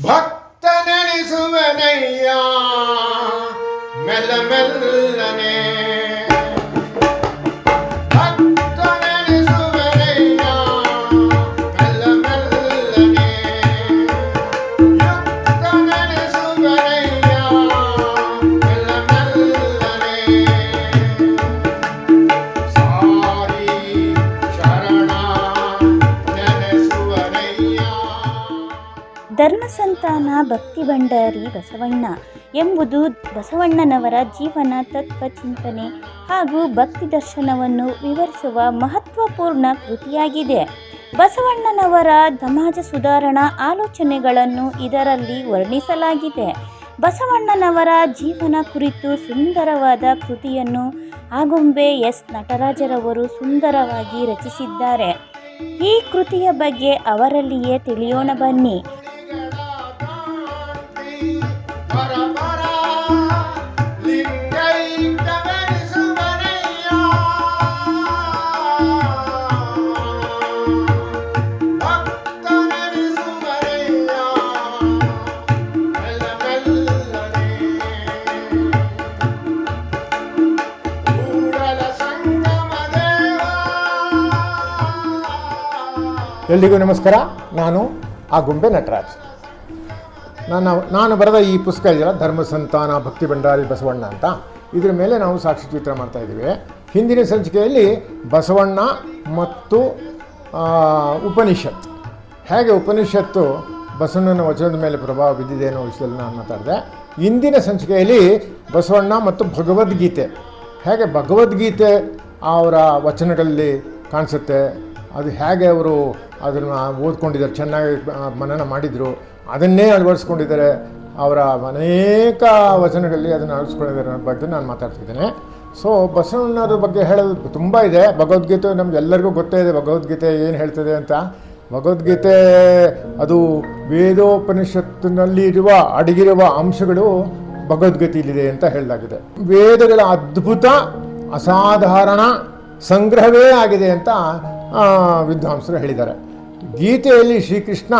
ಭಕ್ತ ನೆನೆಸುವನಯ್ಯ ಮೆಲ್ಲ ಮೆಲ್ಲನೆ ಭಕ್ತ ನೆನೆಸುವನಯ್ಯ ಮೆಲ್ಲ ಮೆಲ್ಲನೆ ಯುಕ್ತ ನೆನೆಸುವನಯ್ಯ ಮೆಲ್ಲ ಮೆಲ್ಲನೆ ಸಾರಿ ಶರಣ ನೆನೆಸುವನಯ್ಯ. ಧರ್ಮಸಂತಾನ ಭಕ್ತಿ ಭಂಡಾರಿ ಬಸವಣ್ಣ ಎಂಬುದು ಬಸವಣ್ಣನವರ ಜೀವನ ತತ್ವ ಚಿಂತನೆ ಹಾಗೂ ಭಕ್ತಿ ದರ್ಶನವನ್ನು ವಿವರಿಸುವ ಮಹತ್ವಪೂರ್ಣ ಕೃತಿಯಾಗಿದೆ. ಬಸವಣ್ಣನವರ ಸಮಾಜ ಸುಧಾರಣಾ ಆಲೋಚನೆಗಳನ್ನು ಇದರಲ್ಲಿ ವರ್ಣಿಸಲಾಗಿದೆ. ಬಸವಣ್ಣನವರ ಜೀವನ ಕುರಿತು ಸುಂದರವಾದ ಕೃತಿಯನ್ನು ಆಗುಂಬೆ ಎಸ್ ನಟರಾಜರವರು ಸುಂದರವಾಗಿ ರಚಿಸಿದ್ದಾರೆ. ಈ ಕೃತಿಯ ಬಗ್ಗೆ ಅವರಲ್ಲಿಯೇ ತಿಳಿಯೋಣ ಬನ್ನಿ. ಎಲ್ಲಿಗೂ ನಮಸ್ಕಾರ. ನಾನು ಆಗುಂಬೆ ನಟರಾಜ್. ನಾನು ಬರೆದ ಈ ಪುಸ್ತಕ ಇದೆಯಲ್ಲ, ಧರ್ಮಸಂತಾನ ಭಕ್ತಿ ಭಂಡಾರಿ ಬಸವಣ್ಣ ಅಂತ, ಇದರ ಮೇಲೆ ನಾವು ಸಾಕ್ಷ್ಯಚಿತ್ರ ಮಾಡ್ತಾಯಿದ್ದೀವಿ. ಹಿಂದಿನ ಸಂಚಿಕೆಯಲ್ಲಿ ಬಸವಣ್ಣ ಮತ್ತು ಉಪನಿಷತ್, ಹೇಗೆ ಉಪನಿಷತ್ತು ಬಸವಣ್ಣನ ವಚನದ ಮೇಲೆ ಪ್ರಭಾವ ಬಿದ್ದಿದೆ ಅನ್ನೋ ವಿಷಯದಲ್ಲಿ ನಾನು ಮಾತಾಡಿದೆ. ಇಂದಿನ ಸಂಚಿಕೆಯಲ್ಲಿ ಬಸವಣ್ಣ ಮತ್ತು ಭಗವದ್ಗೀತೆ, ಹೇಗೆ ಭಗವದ್ಗೀತೆ ಅವರ ವಚನಗಳಲ್ಲಿ ಕಾಣಿಸುತ್ತೆ, ಅದು ಹೇಗೆ ಅವರು ಅದನ್ನು ಓದ್ಕೊಂಡಿದ್ದಾರೆ, ಚೆನ್ನಾಗಿ ಮನನ ಮಾಡಿದರು, ಅದನ್ನೇ ಅಳವಡಿಸ್ಕೊಂಡಿದ್ದಾರೆ, ಅವರ ಅನೇಕ ವಚನಗಳಲ್ಲಿ ಅದನ್ನು ಅಳವಡಿಸ್ಕೊಂಡಿದ್ದಾರೆ ಅನ್ನೋ ಬಗ್ಗೆ ನಾನು ಮಾತಾಡ್ತಿದ್ದೇನೆ. ಸೊ ಬಸವಣ್ಣವ್ರ ಬಗ್ಗೆ ಹೇಳೋದು ತುಂಬ ಇದೆ. ಭಗವದ್ಗೀತೆ ನಮಗೆಲ್ಲರಿಗೂ ಗೊತ್ತೇ ಇದೆ ಭಗವದ್ಗೀತೆ ಏನು ಹೇಳ್ತದೆ ಅಂತ. ಭಗವದ್ಗೀತೆ ಅದು ವೇದೋಪನಿಷತ್ತಿನಲ್ಲಿ ಅಡಗಿರುವ ಅಂಶಗಳು ಭಗವದ್ಗೀತೆಯಲ್ಲಿದೆ ಅಂತ ಹೇಳಲಾಗಿದೆ. ವೇದಗಳ ಅದ್ಭುತ ಅಸಾಧಾರಣ ಸಂಗ್ರಹವೇ ಆಗಿದೆ ಅಂತ ವಿದ್ವಾಂಸರು ಹೇಳಿದ್ದಾರೆ. ಗೀತೆಯಲ್ಲಿ ಶ್ರೀಕೃಷ್ಣ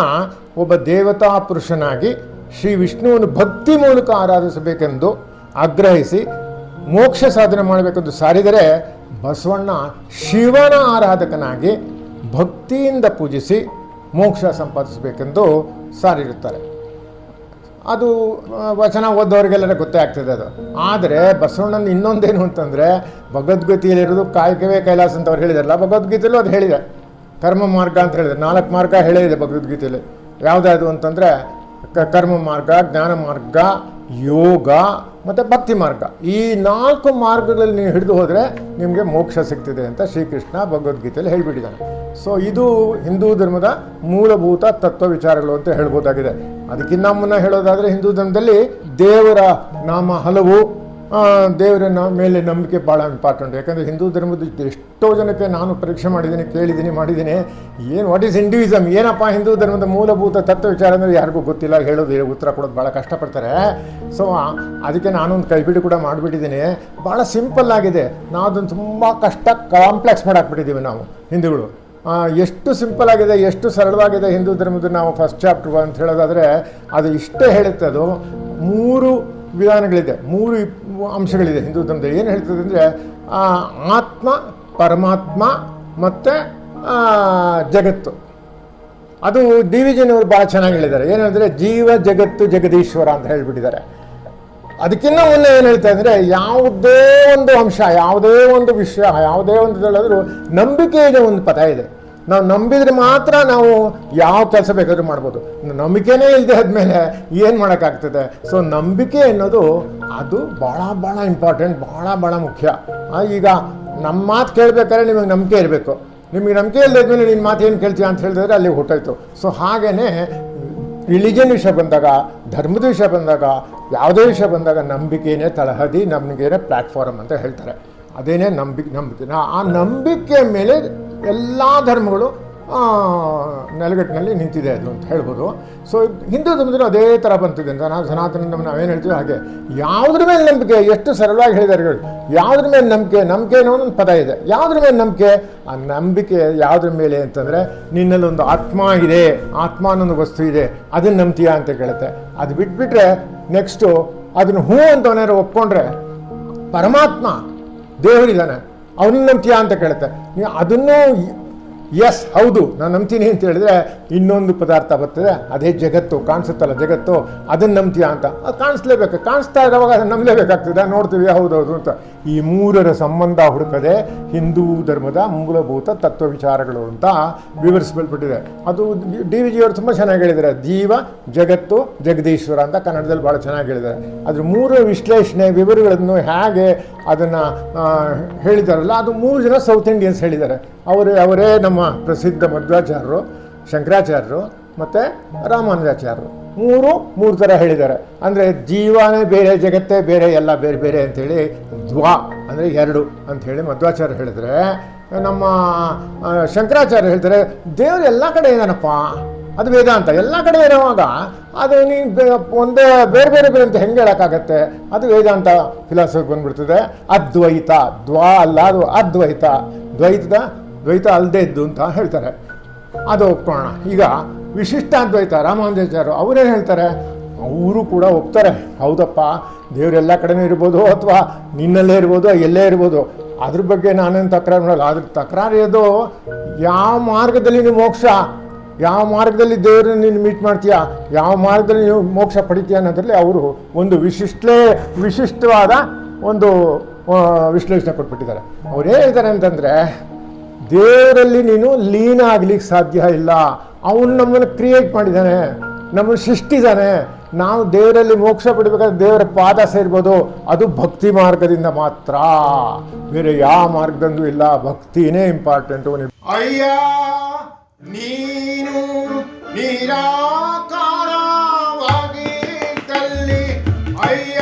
ಒಬ್ಬ ದೇವತಾ ಪುರುಷನಾಗಿ ಶ್ರೀ ವಿಷ್ಣುವನ್ನು ಭಕ್ತಿ ಮೂಲಕ ಆರಾಧಿಸಬೇಕೆಂದು ಆಗ್ರಹಿಸಿ ಮೋಕ್ಷ ಸಾಧನೆ ಮಾಡಬೇಕೆಂದು ಸಾರಿದರೆ, ಬಸವಣ್ಣ ಶಿವನ ಆರಾಧಕನಾಗಿ ಭಕ್ತಿಯಿಂದ ಪೂಜಿಸಿ ಮೋಕ್ಷ ಸಂಪಾದಿಸಬೇಕೆಂದು ಸಾರಿರುತ್ತಾರೆ. ಅದು ವಚನ ಓದೋರಿಗೆಲ್ಲರ ಗೊತ್ತೇ ಆಗ್ತದೆ ಅದು. ಆದರೆ ಬಸವಣ್ಣನ ಇನ್ನೊಂದೇನು ಅಂತಂದರೆ, ಭಗವದ್ಗೀತೆಯಲ್ಲಿರೋದು ಕಾಯಕವೇ ಕೈಲಾಸ ಅಂತ ಅವ್ರು ಹೇಳಿದಾರಲ್ಲ, ಭಗವದ್ಗೀತೆಯಲ್ಲೂ ಅದು ಹೇಳಿದೆ. ಕರ್ಮ ಮಾರ್ಗ ಅಂತ ಹೇಳಿದೆ, 4 ಮಾರ್ಗ ಹೇಳಿದೆ ಭಗವದ್ಗೀತೆಯಲ್ಲಿ. ಯಾವುದಾದ್ರು ಅಂತಂದರೆ ಕರ್ಮ ಮಾರ್ಗ, ಜ್ಞಾನ ಮಾರ್ಗ, ಯೋಗ ಮತ್ತು ಭಕ್ತಿ ಮಾರ್ಗ. ಈ 4 ಮಾರ್ಗಗಳಲ್ಲಿ ನೀವು ಹಿಡಿದು ಹೋದರೆ ನಿಮಗೆ ಮೋಕ್ಷ ಸಿಗ್ತಿದೆ ಅಂತ ಶ್ರೀಕೃಷ್ಣ ಭಗವದ್ಗೀತೆಯಲ್ಲಿ ಹೇಳಿಬಿಟ್ಟಿದ್ದಾನೆ. ಸೊ ಇದು ಹಿಂದೂ ಧರ್ಮದ ಮೂಲಭೂತ ತತ್ವ ವಿಚಾರಗಳು ಅಂತ ಹೇಳ್ಬೋದಾಗಿದೆ. ಅದಕ್ಕಿಂತ ಮುನ್ನ ಹೇಳೋದಾದರೆ, ಹಿಂದೂ ಧರ್ಮದಲ್ಲಿ ದೇವರ ನಾಮ ಹಲವು, ದೇವರ ಮೇಲೆ ನಂಬಿಕೆ ಭಾಳ ಇಂಪಾರ್ಟೆಂಟ್. ಯಾಕಂದರೆ ಹಿಂದೂ ಧರ್ಮದ ಎಷ್ಟೋ ಜನಕ್ಕೆ ನಾನು ಪರೀಕ್ಷೆ ಮಾಡಿದ್ದೀನಿ, ಕೇಳಿದ್ದೀನಿ, ಮಾಡಿದ್ದೀನಿ. ವಾಟ್ ಈಸ್ ಹಿಂದೂಯಿಸಮ್, ಏನಪ್ಪ ಹಿಂದೂ ಧರ್ಮದ ಮೂಲಭೂತ ತತ್ವ ವಿಚಾರ ಅಂದರೆ ಯಾರಿಗೂ ಗೊತ್ತಿಲ್ಲ, ಹೇಳೋದು ಉತ್ತರ ಕೊಡೋದು ಭಾಳ ಕಷ್ಟಪಡ್ತಾರೆ. ಸೊ ಅದಕ್ಕೆ ನಾನೊಂದು ಕೈಬಿಡಿ ಕೂಡ ಮಾಡಿಬಿಟ್ಟಿದ್ದೀನಿ. ಭಾಳ ಸಿಂಪಲ್ ಆಗಿದೆ. ನಾವು ಅದನ್ನು ತುಂಬ ಕಾಂಪ್ಲೆಕ್ಸ್ ಮಾಡಾಕ್ಬಿಟ್ಟಿದ್ದೀವಿ ನಾವು ಹಿಂದೂಗಳು. ಎಷ್ಟು ಸಿಂಪಲ್ ಆಗಿದೆ, ಎಷ್ಟು ಸರಳವಾಗಿದೆ ಹಿಂದೂ ಧರ್ಮದ ನಾವು ಫಸ್ಟ್ ಚಾಪ್ಟರ್ ಅಂತ ಹೇಳೋದಾದರೆ ಅದು ಇಷ್ಟೇ ಹೇಳುತ್ತೆ. ಅದು 3 ವಿಧಾನಗಳಿದೆ, 3 ಅಂಶಗಳಿದೆ ಹಿಂದೂ ಧರ್ಮದಲ್ಲಿ. ಏನು ಹೇಳ್ತದೆ ಅಂದರೆ, ಆತ್ಮ, ಪರಮಾತ್ಮ ಮತ್ತು ಜಗತ್ತು. ಅದು ಡಿವಿಷನ್ ಅವರು ಭಾಳ ಚೆನ್ನಾಗಿ ಹೇಳಿದ್ದಾರೆ. ಏನಂದರೆ ಜೀವ ಜಗತ್ತು ಜಗದೀಶ್ವರ ಅಂತ ಹೇಳಿಬಿಟ್ಟಿದ್ದಾರೆ. ಅದಕ್ಕಿಂತ ಮುನ್ನ ಏನು ಹೇಳ್ತಾ ಅಂದರೆ, ಯಾವುದೇ ಒಂದು ಅಂಶ, ಯಾವುದೇ ಒಂದು ವಿಷಯ, ಯಾವುದೇ ಒಂದು ಹೇಳಿದ್ರು ನಂಬಿಕೆಗೆ ಒಂದು ಪದ ಇದೆ. ನಾವು ನಂಬಿದರೆ ಮಾತ್ರ ನಾವು ಯಾವ ಕೆಲಸ ಬೇಕಾದರೂ ಮಾಡ್ಬೋದು. ನಂಬಿಕೆನೇ ಇಲ್ಲದೆ ಆದಮೇಲೆ ಏನು ಮಾಡೋಕ್ಕಾಗ್ತದೆ? ಸೊ ನಂಬಿಕೆ ಅನ್ನೋದು ಅದು ಭಾಳ ಇಂಪಾರ್ಟೆಂಟ್, ಭಾಳ ಮುಖ್ಯ. ಈಗ ನಮ್ಮ ಮಾತು ಕೇಳಬೇಕಾದ್ರೆ ನಿಮಗೆ ನಂಬಿಕೆ ಇರಬೇಕು. ನಿಮಗೆ ನಂಬಿಕೆ ಇಲ್ಲದಾದ್ಮೇಲೆ ನಿನ್ನ ಮಾತು ಏನು ಕೇಳ್ತೀಯ ಅಂತ ಹೇಳಿದ್ರೆ ಅಲ್ಲಿ ಹೊಟ್ಟೋಯ್ತು. ಸೊ ಹಾಗೇ ರಿಲಿಜನ್ ವಿಷಯ ಬಂದಾಗ, ಧರ್ಮದ ವಿಷಯ ಬಂದಾಗ, ಯಾವುದೇ ವಿಷಯ ಬಂದಾಗ ನಂಬಿಕೆಯೇ ತಳಹದಿ, ನಂಬಿಕೆಯೇ ಪ್ಲ್ಯಾಟ್ಫಾರ್ಮ್ ಅಂತ ಹೇಳ್ತಾರೆ. ಅದೇನೇ ನಂಬಿಕೆ. ಆ ನಂಬಿಕೆ ಮೇಲೆ ಎಲ್ಲ ಧರ್ಮಗಳು ನೆಲಗಟ್ಟಿನಲ್ಲಿ ನಿಂತಿದೆ ಅದು ಅಂತ ಹೇಳ್ಬೋದು. ಸೊ ಹಿಂದೂ ಧರ್ಮದಲ್ಲೂ ಅದೇ ಥರ ಬಂತಿದೆ ಅಂತ ನಾವು ಸನಾತನ ಧರ್ಮ ನಾವೇನು ಹೇಳ್ತೀವಿ ಹಾಗೆ. ಯಾವುದ್ರ ಮೇಲೆ ನಂಬಿಕೆ, ಎಷ್ಟು ಸರಳವಾಗಿ ಹೇಳಿದ್ದಾರೆ ಹೇಳಿ. ಯಾವುದ್ರ ಮೇಲೆ ನಂಬಿಕೆ ಅನ್ನೋ ಒಂದು ಪದ ಇದೆ. ಯಾವುದ್ರ ಮೇಲೆ ನಂಬಿಕೆ? ಆ ನಂಬಿಕೆ ಯಾವುದ್ರ ಮೇಲೆ ಅಂತಂದರೆ, ನಿನ್ನಲ್ಲಿ ಒಂದು ಆತ್ಮ ಇದೆ, ಆತ್ಮ ಅನ್ನೊಂದು ವಸ್ತು ಇದೆ, ಅದನ್ನು ನಂಬ್ತೀಯಾ ಅಂತ ಕೇಳುತ್ತೆ. ಅದು ಬಿಟ್ಬಿಟ್ರೆ ನೆಕ್ಸ್ಟು ಅದನ್ನು ಹೂ ಅಂತವನೇರು ಒಪ್ಕೊಂಡ್ರೆ ಪರಮಾತ್ಮ ದೇವರಿದ್ದಾನೆ, ಅವನನ್ನು ನಂಬ್ತೀಯಾ ಅಂತ ಕೇಳುತ್ತೆ. ನೀವು ಅದನ್ನು ಎಸ್ ಹೌದು ನಾನು ನಂಬ್ತೀನಿ ಅಂತ ಹೇಳಿದ್ರೆ ಇನ್ನೊಂದು ಪದಾರ್ಥ ಬರ್ತದೆ, ಅದೇ ಜಗತ್ತು. ಕಾಣಿಸುತ್ತಲ್ಲ ಜಗತ್ತು, ಅದನ್ನು ನಂಬ್ತೀಯಾ ಅಂತ. ಅದು ಕಾಣಿಸ್ಲೇಬೇಕು, ಕಾಣಿಸ್ತಾ ಇರೋವಾಗ ಅದನ್ನು ನಂಬಲೇಬೇಕಾಗ್ತದೆ. ನೋಡ್ತೀವಿ ಹೌದೌದು ಅಂತ. ಈ ಮೂರರ ಸಂಬಂಧ ಹುಡುಕದೆ ಹಿಂದೂ ಧರ್ಮದ ಮೂಲಭೂತ ತತ್ವ ವಿಚಾರಗಳು ಅಂತ ವಿವರಿಸಲ್ಪಟ್ಟಿದೆ. ಅದು DVG ಅವರು ತುಂಬ ಚೆನ್ನಾಗಿ ಹೇಳಿದ್ದಾರೆ. ಜೀವ, ಜಗತ್ತು, ಜಗದೀಶ್ವರ ಅಂತ ಕನ್ನಡದಲ್ಲಿ ಭಾಳ ಚೆನ್ನಾಗಿ ಹೇಳಿದ್ದಾರೆ. ಅದ್ರ ಮೂರು ವಿಶ್ಲೇಷಣೆ ವಿವರಗಳನ್ನು ಹೇಗೆ ಅದನ್ನು ಹೇಳಿದಾರಲ್ಲ, ಅದು 3 ಜನ ಸೌತ್ ಇಂಡಿಯನ್ಸ್ ಹೇಳಿದ್ದಾರೆ. ಅವರೇ ನಮ್ಮ ಪ್ರಸಿದ್ಧ ಮಧ್ವಾಚಾರ್ಯರು, ಶಂಕರಾಚಾರ್ಯರು ಮತ್ತು ರಾಮಾನುಜಾಚಾರ್ಯರು. ಮೂರು ಥರ ಹೇಳಿದ್ದಾರೆ. ಅಂದರೆ ಜೀವನೇ ಬೇರೆ, ಜಗತ್ತೇ ಬೇರೆ, ಎಲ್ಲ ಬೇರೆ ಬೇರೆ ಅಂಥೇಳಿ ಅಂದರೆ 2 ಅಂಥೇಳಿ ಮಧ್ವಾಚಾರ್ಯ ಹೇಳಿದರೆ, ನಮ್ಮ ಶಂಕರಾಚಾರ್ಯ ಹೇಳ್ತಾರೆ ದೇವರು ಎಲ್ಲ ಕಡೆ ಇದ್ದಾನಪ್ಪ, ಅದು ವೇದಾಂತ. ಎಲ್ಲ ಕಡೆ ಇರುವಾಗ ಅದು ನೀನು ಒಂದೇ ಬೇರೆ ಬೇರೆ ಬೇರೆ ಅಂತ ಹೆಂಗೆ ಹೇಳೋಕ್ಕಾಗತ್ತೆ? ಅದು ವೇದಾಂತ ಫಿಲಾಸಫಿ ಬಂದ್ಬಿಡ್ತದೆ. ಅದ್ವೈತ, ಅಲ್ಲ, ಅದು ಅದ್ವೈತ, ದ್ವೈತ ಅಲ್ಲದೆ ಇದ್ದು ಅಂತ ಹೇಳ್ತಾರೆ. ಅದು ಒಪ್ಕೊಳ್ಳೋಣ. ಈಗ ವಿಶಿಷ್ಟಾದ್ವೈತ ರಾಮಾನುಜಾಚಾರ್ಯರು ಅವರೇನು ಹೇಳ್ತಾರೆ? ಅವರು ಕೂಡ ಒಪ್ತಾರೆ, ಹೌದಪ್ಪ ದೇವರೆಲ್ಲ ಕಡೆನೂ ಇರ್ಬೋದು, ಅಥವಾ ನಿನ್ನಲ್ಲೇ ಇರ್ಬೋದು, ಎಲ್ಲೇ ಇರ್ಬೋದು. ಅದ್ರ ಬಗ್ಗೆ ನಾನೇನು ತಕರಾರು ಮಾಡಲ್ಲ. ಅದ್ರ ತಕರಾರು ಇರೋದು ಯಾವ ಮಾರ್ಗದಲ್ಲಿ ನೀವು ಮೋಕ್ಷ, ಯಾವ ಮಾರ್ಗದಲ್ಲಿ ದೇವರನ್ನ ನೀನು ಮೀಟ್ ಮಾಡ್ತೀಯಾ, ಯಾವ ಮಾರ್ಗದಲ್ಲಿ ನೀವು ಮೋಕ್ಷ ಪಡಿತೀಯ ಅನ್ನೋದ್ರಲ್ಲಿ ಅವರು ಒಂದು ವಿಶಿಷ್ಟವಾದ ಒಂದು ವಿಶ್ಲೇಷಣೆ ಕೊಟ್ಬಿಟ್ಟಿದ್ದಾರೆ. ಅವ್ರು ಹೇಳಿದ್ದಾರೆ ಅಂತಂದರೆ, ದೇವರಲ್ಲಿ ನೀನು ಲೀನ ಆಗ್ಲಿಕ್ಕೆ ಸಾಧ್ಯ ಇಲ್ಲ. ಅವನು ನಮ್ಮನ್ನು ಕ್ರಿಯೇಟ್ ಮಾಡಿದ್ದಾನೆ, ನಮ್ಮನ್ನು ಸೃಷ್ಟಿದ್ದಾನೆ. ನಾವು ದೇವರಲ್ಲಿ ಮೋಕ್ಷ ಪಡಿಬೇಕಾದ್ರೆ ದೇವರ ಪಾದ ಸೇರ್ಬೋದು, ಅದು ಭಕ್ತಿ ಮಾರ್ಗದಿಂದ ಮಾತ್ರ, ಬೇರೆ ಯಾವ ಮಾರ್ಗದಂದು ಇಲ್ಲ. ಭಕ್ತಿನೇ ಇಂಪಾರ್ಟೆಂಟು. ಅಯ್ಯ ನೀನು ನಿರಾಕಾರವಾಗಿದ್ದಲ್ಲಿ, ಅಯ್ಯ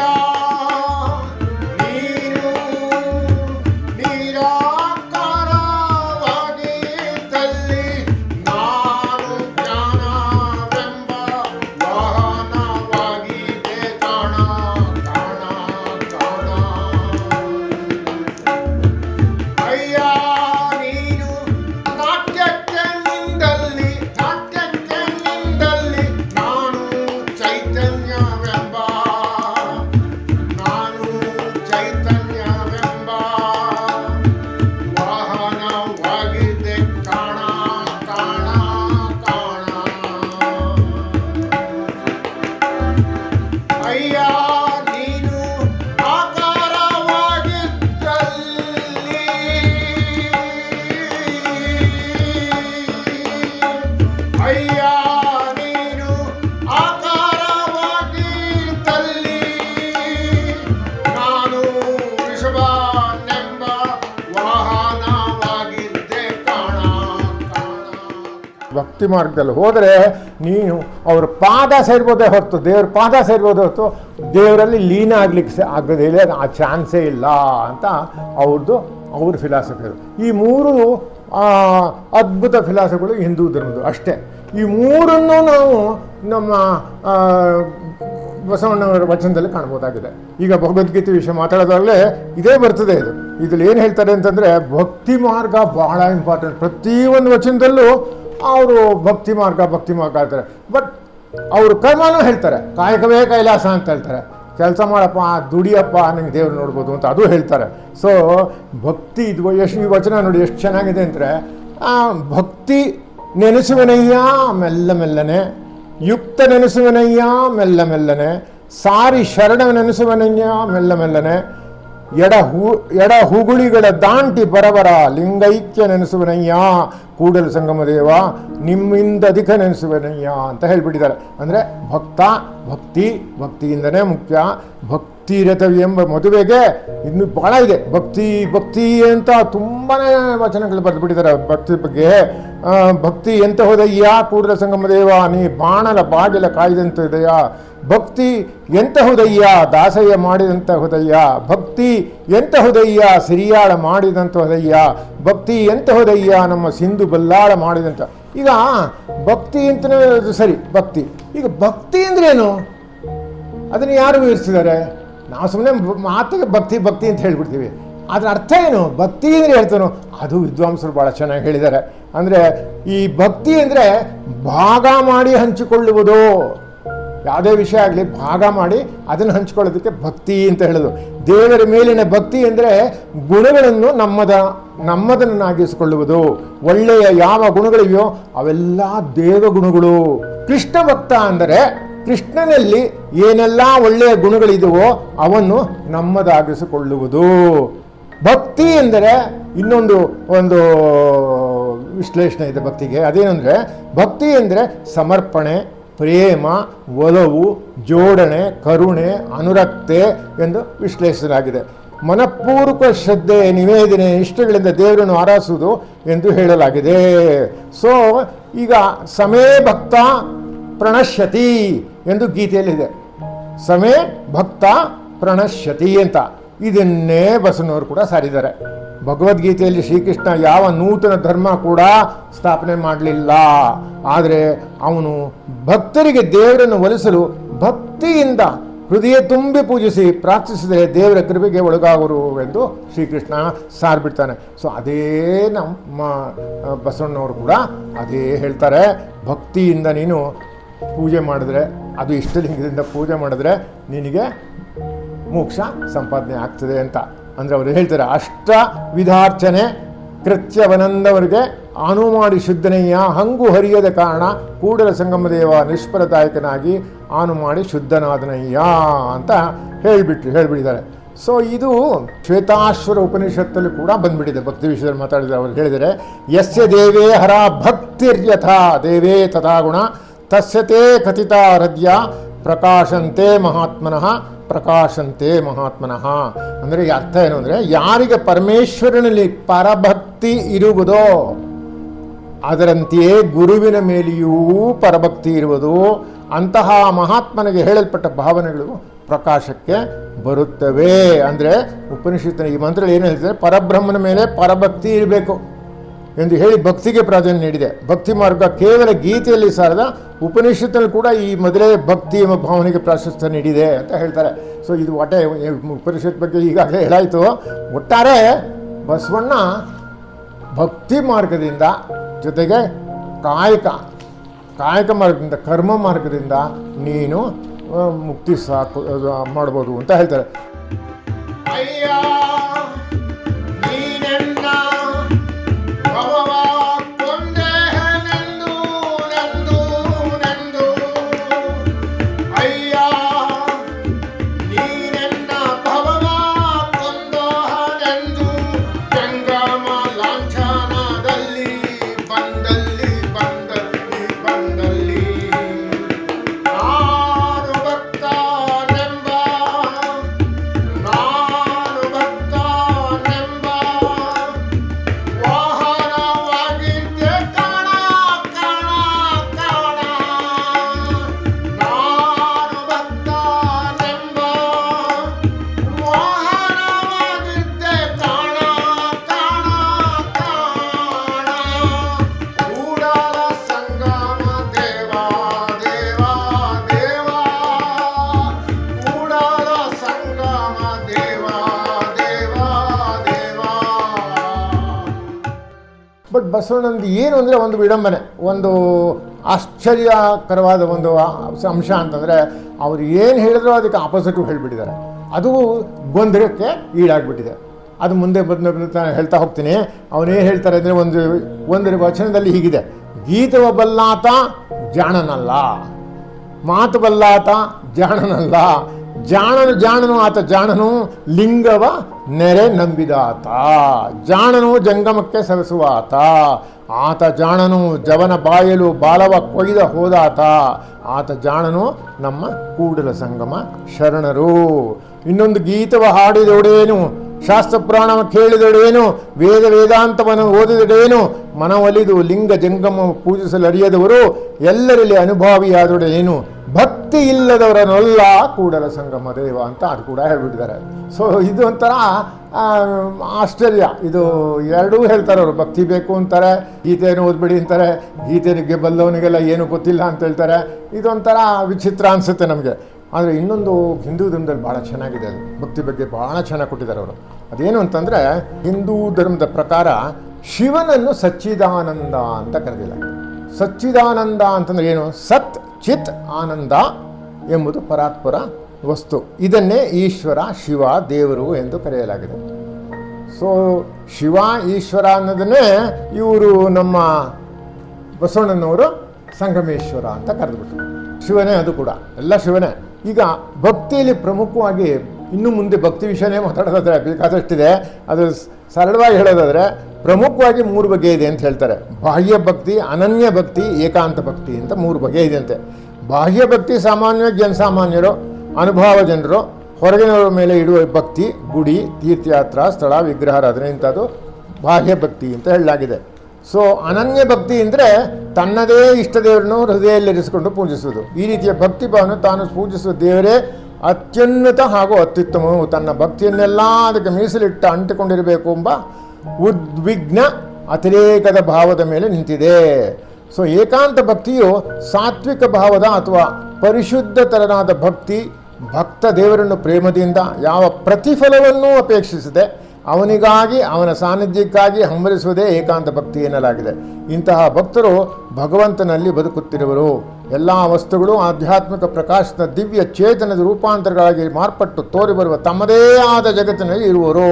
ಭಕ್ತಿ ಮಾರ್ಗದಲ್ಲಿ ಹೋದರೆ ನೀನು ಅವ್ರ ಪಾದ ಸೇರ್ಬೋದೇ ಹೊರತು, ದೇವ್ರ ಪಾದ ಸೇರ್ಬೋದೇ ಹೊರತು ದೇವರಲ್ಲಿ ಲೀನ ಆಗ್ಲಿಕ್ಕೆ ಆಗೋದೇ ಇಲ್ಲ, ಆ ಚಾನ್ಸೇ ಇಲ್ಲ ಅಂತ ಅವ್ರ ಫಿಲಾಸಫಿಗಳು. ಈ 3 ಅದ್ಭುತ ಫಿಲಾಸಫಿಗಳು ಹಿಂದೂ ಧರ್ಮದ್ದು ಅಷ್ಟೇ. ಈ 3ನ್ನು ನಾವು ನಮ್ಮ ಬಸವಣ್ಣವರ ವಚನದಲ್ಲಿ ಕಾಣ್ಬೋದಾಗಿದೆ. ಈಗ ಭಗವದ್ಗೀತೆ ವಿಷಯ ಮಾತಾಡೋದಾಗಲೇ ಇದೇ ಬರ್ತದೆ. ಇದ್ರಲ್ಲಿ ಏನು ಹೇಳ್ತಾರೆ ಅಂತಂದರೆ, ಭಕ್ತಿ ಮಾರ್ಗ ಬಹಳ ಇಂಪಾರ್ಟೆಂಟ್. ಪ್ರತಿಯೊಂದು ವಚನದಲ್ಲೂ ಅವರು ಭಕ್ತಿ ಮಾರ್ಗ ಅಂತಾರೆ. ಬಟ್ ಅವರು ಕರ್ಮನೂ ಹೇಳ್ತಾರೆ, ಕಾಯಕವೇ ಕೈಲಾಸ ಅಂತ ಹೇಳ್ತಾರೆ. ಕೆಲಸ ಮಾಡಪ್ಪ, ದುಡಿಯಪ್ಪ, ನಿಂಗೆ ದೇವ್ರು ನೋಡ್ಬೋದು ಅಂತ ಅದು ಹೇಳ್ತಾರೆ. ಸೊ ಭಕ್ತಿ ಇದು ಈ ವಚನ ನೋಡಿ ಎಷ್ಟು ಚೆನ್ನಾಗಿದೆ ಅಂದರೆ, ಭಕ್ತಿ ನೆನೆಸುವನಯ್ಯ ಮೆಲ್ಲ ಮೆಲ್ಲನೆ, ಯುಕ್ತ ನೆನೆಸುವನಯ್ಯ ಮೆಲ್ಲ ಮೆಲ್ಲನೆ, ಸಾರಿ ಶರಣ ನೆನೆಸುವನಯ್ಯ ಮೆಲ್ಲ ಮೆಲ್ಲನೆ, ಎಡ ಹುಗುಳಿಗಳ ದಾಂಟಿ ಬರಬರ ಲಿಂಗೈಕ್ಯ ನೆನೆಸುವನಯ್ಯ, ಕೂಡಲ ಸಂಗಮ ದೇವ ನಿಮ್ಮಿಂದ ಅಧಿಕ ನೆನೆಸುವನಯ್ಯ ಅಂತ ಹೇಳ್ಬಿಟ್ಟಿದ್ದಾರೆ. ಅಂದರೆ ಭಕ್ತಿಯಿಂದನೇ ಮುಖ್ಯ. ಭಕ್ತಿರತವಿ ಎಂಬ ಮದುವೆಗೆ ಇನ್ನು ಭಾಳ ಇದೆ. ಭಕ್ತಿ ಅಂತ ತುಂಬಾ ವಚನಗಳು ಬರೆದುಬಿಟ್ಟಿದ್ದಾರೆ ಭಕ್ತಿ ಬಗ್ಗೆ. ಭಕ್ತಿ ಎಂತ ಹೋದಯ್ಯ ಕೂಡಲ ಸಂಗಮ ದೇವ, ನೀ ಬಾಣಲ ಬಾಗಿಲ ಕಾಯ್ದಂತ ಇದೆಯಾ. ಭಕ್ತಿ ಎಂತ ಹೋದಯ್ಯ ದಾಸಯ್ಯ ಮಾಡಿದಂಥ ಹೋದಯ್ಯ. ಭಕ್ತಿ ಎಂತ ಹೋದಯ್ಯ ಸಿರಿಯಾಳ ಮಾಡಿದಂಥ ಹೋದಯ್ಯ. ಭಕ್ತಿ ಎಂತ ಹೋದಯ್ಯ ನಮ್ಮ ಸಿಂಧು ಬಲ್ಲಾಳ ಮಾಡಿದಂಥ. ಈಗ ಭಕ್ತಿ ಅಂತಲೇ ಸರಿ, ಭಕ್ತಿ. ಈಗ ಭಕ್ತಿ ಅಂದ್ರೇನು ಅದನ್ನು ಯಾರು ವಿವರಿಸಿದ್ದಾರೆ? ನಾವು ಸುಮ್ಮನೆ ಮಾತಿಗೆ ಭಕ್ತಿ ಭಕ್ತಿ ಅಂತ ಹೇಳ್ಬಿಡ್ತೀವಿ. ಅದರ ಅರ್ಥ ಏನು? ಭಕ್ತಿ ಅಂದರೆ ಹೇಳ್ತಾನೋ ಅದು ವಿದ್ವಾಂಸರು ಭಾಳ ಚೆನ್ನಾಗಿ ಹೇಳಿದ್ದಾರೆ. ಅಂದರೆ ಈ ಭಕ್ತಿ ಅಂದರೆ ಭಾಗ ಮಾಡಿ ಹಂಚಿಕೊಳ್ಳುವುದು. ಯಾವುದೇ ವಿಷಯ ಆಗಲಿ ಭಾಗ ಮಾಡಿ ಅದನ್ನು ಹಂಚ್ಕೊಳ್ಳೋದಕ್ಕೆ ಭಕ್ತಿ ಅಂತ ಹೇಳೋದು. ದೇವರ ಮೇಲಿನ ಭಕ್ತಿ ಅಂದರೆ ಗುಣಗಳನ್ನು ನಮ್ಮದನ್ನಾಗಿಸಿಕೊಳ್ಳುವುದು. ಒಳ್ಳೆಯ ಯಾವ ಗುಣಗಳಿವೆಯೋ ಅವೆಲ್ಲ ದೇವಗುಣಗಳು. ಕೃಷ್ಣ ಭಕ್ತ ಅಂದರೆ ಕೃಷ್ಣನಲ್ಲಿ ಏನೆಲ್ಲ ಒಳ್ಳೆಯ ಗುಣಗಳಿದೆಯೋ ಅವನ್ನು ನಮ್ಮದಾಗಿಸಿಕೊಳ್ಳುವುದು. ಭಕ್ತಿ ಎಂದರೆ ಒಂದು ವಿಶ್ಲೇಷಣೆ ಇದೆ ಭಕ್ತಿಗೆ. ಅದೇನೆಂದರೆ ಭಕ್ತಿ ಎಂದರೆ ಸಮರ್ಪಣೆ, ಪ್ರೇಮ, ಒಲವು, ಜೋಡಣೆ, ಕರುಣೆ, ಅನುರಕ್ತೆ ಎಂದು ವಿಶ್ಲೇಷಿಸಲಾಗಿದೆ. ಮನಪೂರ್ವಕ ಶ್ರದ್ಧೆ, ನಿವೇದನೆ, ಇಷ್ಟಗಳಿಂದ ದೇವರನ್ನು ಆರಾಧಿಸುವುದು ಎಂದು ಹೇಳಲಾಗಿದೆ. ಸೊ ಈಗ ಸಮೇ ಭಕ್ತ ಪ್ರಣಶ್ಯತಿ ಎಂದು ಗೀತೆಯಲ್ಲಿದೆ. ಸಮೇ ಭಕ್ತ ಪ್ರಣಶ್ಯತಿ ಅಂತ. ಇದನ್ನೇ ಬಸವನವರು ಕೂಡ ಸಾರಿದ್ದಾರೆ. ಭಗವದ್ಗೀತೆಯಲ್ಲಿ ಶ್ರೀಕೃಷ್ಣ ಯಾವ ನೂತನ ಧರ್ಮ ಕೂಡ ಸ್ಥಾಪನೆ ಮಾಡಲಿಲ್ಲ. ಆದರೆ ಅವನು ಭಕ್ತರಿಗೆ ದೇವರನ್ನು ಒಲಿಸಲು ಭಕ್ತಿಯಿಂದ ಹೃದಯ ತುಂಬಿ ಪೂಜಿಸಿ ಪ್ರಾರ್ಥಿಸಿದರೆ ದೇವರ ಕೃಪೆಗೆ ಒಳಗಾಗುವರು ಎಂದು ಶ್ರೀಕೃಷ್ಣ ಸಾರ್ಬಿಡ್ತಾನೆ. ಸೊ ಅದೇ ನಮ್ಮ ಬಸವಣ್ಣವರು ಕೂಡ ಅದೇ ಹೇಳ್ತಾರೆ. ಭಕ್ತಿಯಿಂದ ನೀನು ಪೂಜೆ ಮಾಡಿದ್ರೆ, ಅದು ಇಷ್ಟಲಿಂಗದಿಂದ ಪೂಜೆ ಮಾಡಿದ್ರೆ ನಿನಗೆ ಮೋಕ್ಷ ಸಂಪಾದನೆ ಆಗ್ತದೆ ಅಂತ. ಅಂದರೆ ಅವರು ಹೇಳ್ತಾರೆ, ಅಷ್ಟ ವಿಧಾರ್ಚನೆ ಕೃತ್ಯವನಂದವರಿಗೆ ಆನು ಮಾಡಿ ಶುದ್ಧನಯ್ಯ, ಹಂಗು ಹರಿಯದ ಕಾರಣ ಕೂಡಲ ಸಂಗಮದೇವ ನಿಷ್ಫಲದಾಯಕನಾಗಿ ಆನು ಮಾಡಿ ಶುದ್ಧನಾದನಯ್ಯ ಅಂತ ಹೇಳಿಬಿಟ್ಟಿದ್ದಾರೆ. ಸೊ ಇದು ಶ್ವೇತಾಶ್ವರ ಉಪನಿಷತ್ತಲ್ಲಿ ಕೂಡ ಬಂದ್ಬಿಟ್ಟಿದೆ. ಭಕ್ತಿ ವಿಷಯದಲ್ಲಿ ಮಾತಾಡಿದರೆ ಅವರು ಹೇಳಿದರೆ, ಯಸ್ಯ ದೇವೇ ಹರ ಭಕ್ತಿರ್ಯಥಾ ದೇವೇ ತಥಾ ಗುಣ ತಸ್ಯತೆ ಕಥಿತ ಹೃದಯ ಪ್ರಕಾಶಂತೆ ಮಹಾತ್ಮನಃ ಪ್ರಕಾಶಂತೆ ಮಹಾತ್ಮನಃ. ಅಂದರೆ ಅರ್ಥ ಏನು ಅಂದರೆ, ಯಾರಿಗೆ ಪರಮೇಶ್ವರನಲ್ಲಿ ಪರಭಕ್ತಿ ಇರುವುದೋ ಅದರಂತೆಯೇ ಗುರುವಿನ ಮೇಲೆಯೂ ಪರಭಕ್ತಿ ಇರುವುದು. ಅಂತಹ ಮಹಾತ್ಮನಿಗೆ ಹೇಳಲ್ಪಟ್ಟ ಭಾವನೆಗಳು ಪ್ರಕಾಶಕ್ಕೆ ಬರುತ್ತವೆ. ಅಂದರೆ ಉಪನಿಷತ್ತಿನ ಈ ಮಂತ್ರಗಳು ಏನು ಹೇಳ್ತಾರೆ, ಪರಬ್ರಹ್ಮನ ಮೇಲೆ ಪರಭಕ್ತಿ ಇರಬೇಕು ಎಂದು ಹೇಳಿ ಭಕ್ತಿಗೆ ಪ್ರಾಧಾನ್ಯ ನೀಡಿದೆ. ಭಕ್ತಿ ಮಾರ್ಗ ಕೇವಲ ಗೀತೆಯಲ್ಲಿ ಸಾರದ, ಉಪನಿಷತ್ತಲ್ಲಿ ಕೂಡ ಈ ಮೊದಲೇ ಭಕ್ತಿ ಎಂಬ ಭಾವನೆಗೆ ಪ್ರಾಶಸ್ತ್ಯ ನೀಡಿದೆ ಅಂತ ಹೇಳ್ತಾರೆ. ಸೊ ಇದು ಉಪನಿಷತ್ ಬಗ್ಗೆ ಈಗಾಗಲೇ ಹೇಳಾಯಿತು. ಒಟ್ಟಾರೆ ಬಸವಣ್ಣ ಭಕ್ತಿ ಮಾರ್ಗದಿಂದ ಜೊತೆಗೆ ಕಾಯಕ ಮಾರ್ಗದಿಂದ, ಕರ್ಮ ಮಾರ್ಗದಿಂದ ನೀನು ಮುಕ್ತಿ ಮಾಡ್ಬೋದು ಅಂತ ಹೇಳ್ತಾರೆ. ಬಟ್ ಬಸವಣ್ಣಂದು ಏನು ಅಂದರೆ ಒಂದು ವಿಡಂಬನೆ, ಒಂದು ಆಶ್ಚರ್ಯಕರವಾದ ಒಂದು ಅಂಶ ಅಂತಂದರೆ, ಅವರು ಏನು ಹೇಳಿದ್ರು ಅದಕ್ಕೆ ಆಪೋಸಿಟು ಹೇಳಿಬಿಟ್ಟಿದ್ದಾರೆ. ಅದು ಗೊಂದಲಕ್ಕೆ ಈಡಾಗ್ಬಿಟ್ಟಿದೆ. ಅದು ಮುಂದೆ ಬಂದು ಹೇಳ್ತಾ ಹೋಗ್ತೀನಿ. ಅವನೇನು ಹೇಳ್ತಾರೆ ಅಂದರೆ, ಒಂದು ವಚನದಲ್ಲಿ ಹೀಗಿದೆ, ಗೀತವ ಬಲ್ಲಾತ ಜಾಣನಲ್ಲ, ಮಾತು ಬಲ್ಲಾತ ಜಾಣನಲ್ಲ, ಜಾಣನು ಆತ ಜಾಣನು, ಲಿಂಗವ ನೆರೆ ನಂಬಿದಾತ, ಜಾಣನು ಜಂಗಮಕ್ಕೆ ಸರಿಸುವಾತ, ಆತ ಜಾಣನು ಜವನ ಬಾಯಲು ಬಾಲವ ಕೊಯ್ದ ಹೋದಾತ, ಆತ ಜಾಣನು ನಮ್ಮ ಕೂಡಲ ಸಂಗಮ ಶರಣರು. ಇನ್ನೊಂದು ಗೀತವ ಹಾಡಿದೊಡೇನು ಶಾಸ್ತ್ರ ಪುರಾಣ ಕೇಳಿದಡೇನು, ವೇದಾಂತವನ್ನು ಓದಿದಡೇನು, ಮನವೊಲಿದು ಲಿಂಗ ಜಂಗಮ ಪೂಜಿಸಲು ಅರಿಯದವರು ಎಲ್ಲರಲ್ಲಿ ಅನುಭಾವಿಯಾದೊಡೇನು, ಭಕ್ತಿ ಇಲ್ಲದವರನ್ನೆಲ್ಲ ಕೂಡಲ ಸಂಗಮ ದೇವ ಅಂತ ಅದು ಕೂಡ ಹೇಳ್ಬಿಟ್ಟಿದ್ದಾರೆ. ಸೊ ಇದು ಒಂಥರ ಆಶ್ಚರ್ಯ. ಇದು ಎರಡೂ ಹೇಳ್ತಾರೆ ಅವರು. ಭಕ್ತಿ ಬೇಕು ಅಂತಾರೆ, ಗೀತೆಯನ್ನು ಓದ್ಬಿಡಿ ಅಂತಾರೆ, ಗೀತೆಗೆ ಬಲ್ಲವನಿಗೆಲ್ಲ ಏನು ಗೊತ್ತಿಲ್ಲ ಅಂತ ಹೇಳ್ತಾರೆ. ಇದೊಂಥರ ವಿಚಿತ್ರ ಅನಿಸುತ್ತೆ ನಮಗೆ. ಆದರೆ ಇನ್ನೊಂದು ಹಿಂದೂ ಧರ್ಮದಲ್ಲಿ ಭಾಳ ಚೆನ್ನಾಗಿದೆ, ಅದು ಭಕ್ತಿ ಬಗ್ಗೆ ಭಾಳ ಚೆನ್ನಾಗಿ ಕೊಟ್ಟಿದ್ದಾರೆ ಅವರು. ಅದೇನು ಅಂತಂದರೆ, ಹಿಂದೂ ಧರ್ಮದ ಪ್ರಕಾರ ಶಿವನನ್ನು ಸಚ್ಚಿದಾನಂದ ಅಂತ ಕರೆದಿಲ್ಲ. ಸಚ್ಚಿದಾನಂದ ಅಂತಂದ್ರೆ ಏನು? ಸತ್ ಚಿತ್ ಆನಂದ ಎಂಬುದು ಪರಾತ್ಪರ ವಸ್ತು. ಇದನ್ನೇ ಈಶ್ವರ, ಶಿವ, ದೇವರು ಎಂದು ಕರೆಯಲಾಗಿದೆ. ಸೊ ಶಿವ ಈಶ್ವರ ಅನ್ನೋದನ್ನೇ ಇವರು ನಮ್ಮ ಬಸವಣ್ಣನವರು ಸಂಗಮೇಶ್ವರ ಅಂತ ಕರೆದುಬಿಟ್ರು. ಶಿವನೇ ಅದು ಕೂಡ, ಎಲ್ಲ ಶಿವನೇ. ಈಗ ಭಕ್ತಿಯಲ್ಲಿ ಪ್ರಮುಖವಾಗಿ ಇನ್ನು ಮುಂದೆ ಭಕ್ತಿ ವಿಷಯನೇ ಮಾತಾಡೋದಾದ್ರೆ ಬೇಕಾದಷ್ಟಿದೆ. ಅದು ಸರಳವಾಗಿ ಹೇಳೋದಾದರೆ ಪ್ರಮುಖವಾಗಿ 3 ಬಗೆ ಇದೆ ಅಂತ ಹೇಳ್ತಾರೆ. ಬಾಹ್ಯ ಭಕ್ತಿ, ಅನನ್ಯ ಭಕ್ತಿ, ಏಕಾಂತ ಭಕ್ತಿ ಅಂತ 3 ಬಗೆ ಇದೆ ಅಂತೆ. ಬಾಹ್ಯ ಭಕ್ತಿ ಸಾಮಾನ್ಯವಾಗಿ ಜನಸಾಮಾನ್ಯರು, ಅನುಭವ ಜನರು, ಹೊರಗಿನವರ ಮೇಲೆ ಇಡುವ ಭಕ್ತಿ, ಗುಡಿ, ತೀರ್ಥಯಾತ್ರಾ ಸ್ಥಳ, ವಿಗ್ರಹಾರಾಧನೆ ಇಂಥದ್ದು ಬಾಹ್ಯ ಭಕ್ತಿ ಅಂತ ಹೇಳಲಾಗಿದೆ. ಸೊ ಅನನ್ಯ ಭಕ್ತಿ ಅಂದರೆ ತನ್ನದೇ ಇಷ್ಟ ದೇವರನ್ನು ಹೃದಯದಲ್ಲಿರಿಸಿಕೊಂಡು ಪೂಜಿಸುವುದು. ಈ ರೀತಿಯ ಭಕ್ತಿ ಭಾವನೆ ತಾನು ಪೂಜಿಸುವ ದೇವರೇ ಅತ್ಯುನ್ನತ ಹಾಗೂ ಅತ್ಯುತ್ತಮವು. ತನ್ನ ಭಕ್ತಿಯನ್ನೆಲ್ಲ ಅದಕ್ಕೆ ಮೀಸಲಿಟ್ಟು ಅಂಟಿಕೊಂಡಿರಬೇಕು ಎಂಬ ಉದ್ವಿಗ್ನ ಅತಿರೇಕದ ಭಾವದ ಮೇಲೆ ನಿಂತಿದೆ. ಸೊ ಏಕಾಂತ ಭಕ್ತಿಯು ಸಾತ್ವಿಕ ಭಾವದ ಅಥವಾ ಪರಿಶುದ್ಧ ತರನಾದ ಭಕ್ತಿ. ಭಕ್ತ ದೇವರನ್ನು ಪ್ರೇಮದಿಂದ ಯಾವ ಪ್ರತಿಫಲವನ್ನೂ ಅಪೇಕ್ಷಿಸದೆ ಅವನಿಗಾಗಿ, ಅವನ ಸಾನ್ನಿಧ್ಯಕ್ಕಾಗಿ ಹಂಬಲಿಸುವುದೇ ಏಕಾಂತ ಭಕ್ತಿ ಎನ್ನಲಾಗಿದೆ. ಇಂತಹ ಭಕ್ತರು ಭಗವಂತನಲ್ಲಿ ಬದುಕುತ್ತಿರುವರು. ಎಲ್ಲ ವಸ್ತುಗಳು ಆಧ್ಯಾತ್ಮಿಕ ಪ್ರಕಾಶದ ದಿವ್ಯ ಚೇತನದ ರೂಪಾಂತರಗಳಾಗಿ ಮಾರ್ಪಟ್ಟು ತೋರಿಬರುವ ತಮ್ಮದೇ ಆದ ಜಗತ್ತಿನಲ್ಲಿ ಇರುವರು.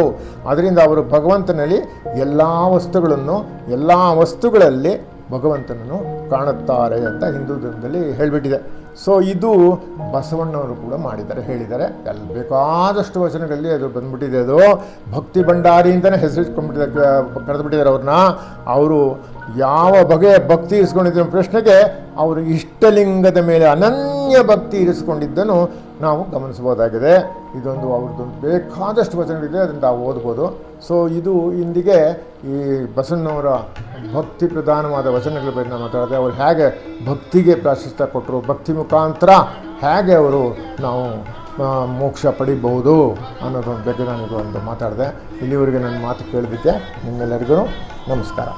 ಅದರಿಂದ ಅವರು ಭಗವಂತನಲ್ಲಿ ಎಲ್ಲ ವಸ್ತುಗಳನ್ನು, ಎಲ್ಲ ವಸ್ತುಗಳಲ್ಲಿ ಭಗವಂತನನ್ನು ಕಾಣುತ್ತಾರೆ ಅಂತ ಹಿಂದೂ ಧರ್ಮದಲ್ಲಿ ಹೇಳಿಬಿಟ್ಟಿದೆ. ಸೊ ಇದು ಬಸವಣ್ಣವರು ಕೂಡ ಮಾಡಿದ್ದಾರೆ, ಹೇಳಿದ್ದಾರೆ. ಬೇಕಾದಷ್ಟು ವಚನಗಳಲ್ಲಿ ಅದು ಬಂದ್ಬಿಟ್ಟಿದೆ. ಅದು ಭಕ್ತಿ ಭಂಡಾರಿ ಅಂತಲೇ ಕರೆದುಬಿಟ್ಟಿದ್ದಾರೆ ಅವ್ರನ್ನ. ಅವರು ಯಾವ ಬಗೆಯ ಭಕ್ತಿ ಇರಿಸ್ಕೊಂಡಿದ್ದ ಪ್ರಶ್ನೆಗೆ ಅವರು ಇಷ್ಟಲಿಂಗದ ಮೇಲೆ ಅನನ್ಯ ಭಕ್ತಿ ಇರಿಸಿಕೊಂಡಿದ್ದನ್ನು ನಾವು ಗಮನಿಸ್ಬೋದಾಗಿದೆ. ಇದೊಂದು ಅವ್ರದ್ದೊಂದು ಬೇಕಾದಷ್ಟು ವಚನಗಳಿದೆ, ಅದನ್ನು ನಾವು ಓದ್ಬೋದು. ಸೊ ಇದು ಇಂದಿಗೆ ಈ ಬಸವಣ್ಣವರ ಭಕ್ತಿ ಪ್ರಧಾನವಾದ ವಚನಗಳ ಬಗ್ಗೆ ನಾವು ಮಾತಾಡಿದೆ. ಅವರು ಹೇಗೆ ಭಕ್ತಿಗೆ ಪ್ರಾಶಸ್ತ್ಯ ಕೊಟ್ಟರು, ಭಕ್ತಿ ಮುಖಾಂತರ ಹೇಗೆ ಅವರು ನಾವು ಮೋಕ್ಷ ಪಡಿಬಹುದು ಅನ್ನೋದ್ರ ಬಗ್ಗೆ ನಾನು ಒಂದು ಮಾತಾಡಿದೆ. ಇಲ್ಲಿವರೆಗೆ ನನ್ನ ಮಾತು ಕೇಳೋದಕ್ಕೆ ನಿಮ್ಮೆಲ್ಲರಿಗೂ ನಮಸ್ಕಾರ.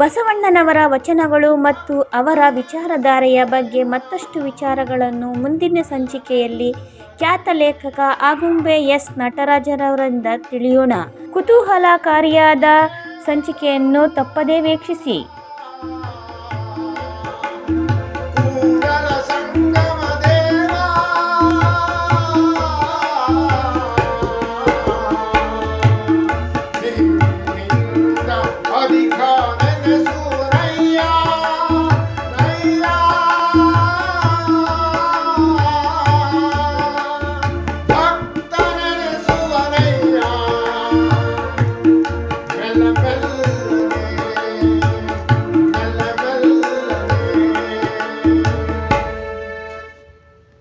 ಬಸವಣ್ಣನವರ ವಚನಗಳು ಮತ್ತು ಅವರ ವಿಚಾರಧಾರೆಯ ಬಗ್ಗೆ ಮತ್ತಷ್ಟು ವಿಚಾರಗಳನ್ನು ಮುಂದಿನ ಸಂಚಿಕೆಯಲ್ಲಿ ಖ್ಯಾತ ಲೇಖಕ ಆಗುಂಬೆ ಎಸ್ ನಟರಾಜರವರಿಂದ ತಿಳಿಯೋಣ. ಕುತೂಹಲಕಾರಿಯಾದ ಸಂಚಿಕೆಯನ್ನು ತಪ್ಪದೇ ವೀಕ್ಷಿಸಿ.